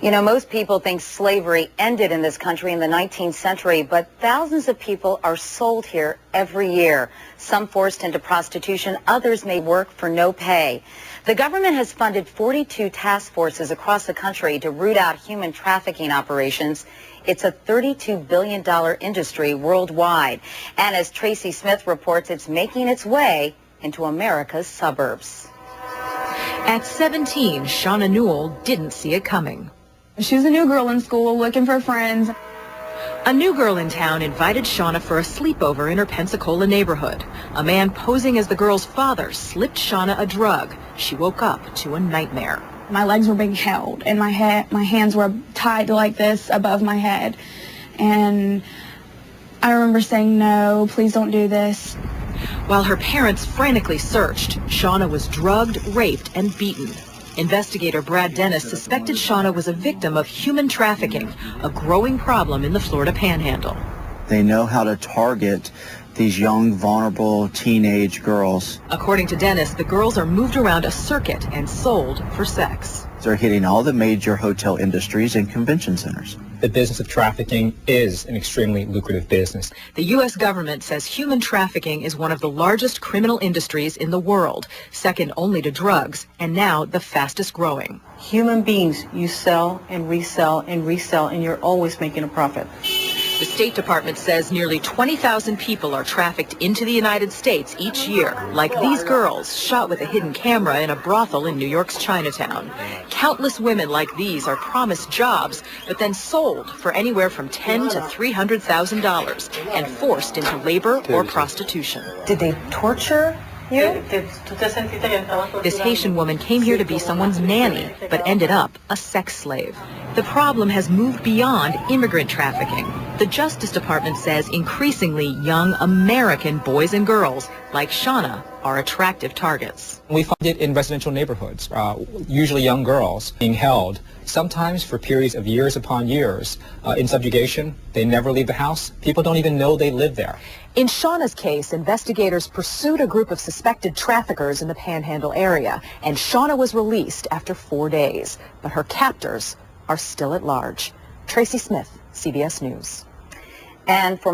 You know, most people think slavery ended in this country in the 19th century, but thousands of people are sold here every year. Some forced into prostitution, others may work for no pay. The government has funded 42 task forces across the country to root out human trafficking operations. It's a $32 billion industry worldwide. And as Tracy Smith reports, it's making its way into America's suburbs. At 17, Shauna Newell didn't see it coming. She was a new girl in school looking for friends. A new girl in town invited Shauna for a sleepover in her Pensacola neighborhood. A man posing as the girl's father slipped Shauna a drug. She woke up to a nightmare. My legs were being held and my hands were tied like this above my head. And I remember saying, no, please don't do this. While her parents frantically searched, Shauna was drugged, raped, and beaten. Investigator Brad Dennis suspected Shauna was a victim of human trafficking, a growing problem in the Florida Panhandle. They know how to target these young, vulnerable teenage girls. According to Dennis, the girls are moved around a circuit and sold for sex. They're hitting all the major hotel industries and convention centers. The business of trafficking is an extremely lucrative business. The U.S. government says human trafficking is one of the largest criminal industries in the world, second only to drugs, and now the fastest growing. Human beings you sell and resell and resell, and you're always making a profit. The State Department says nearly 20,000 people are trafficked into the United States each year, like these girls shot with a hidden camera in a brothel in New York's Chinatown. Countless women like these are promised jobs, but then sold for anywhere from $10,000 to $300,000 and forced into labor or prostitution. Did they torture you? This Haitian woman came here to be someone's nanny, but ended up a sex slave. The problem has moved beyond immigrant trafficking. The Justice Department says increasingly young American boys and girls, like Shauna, are attractive targets. We find it in residential neighborhoods, usually young girls being held, sometimes for periods of years upon years, in subjugation. They never leave the house. People don't even know they live there. In Shauna's case, investigators pursued a group of suspected traffickers in the Panhandle area, and Shauna was released after 4 days. But her captors are still at large. Tracy Smith, CBS News. And for more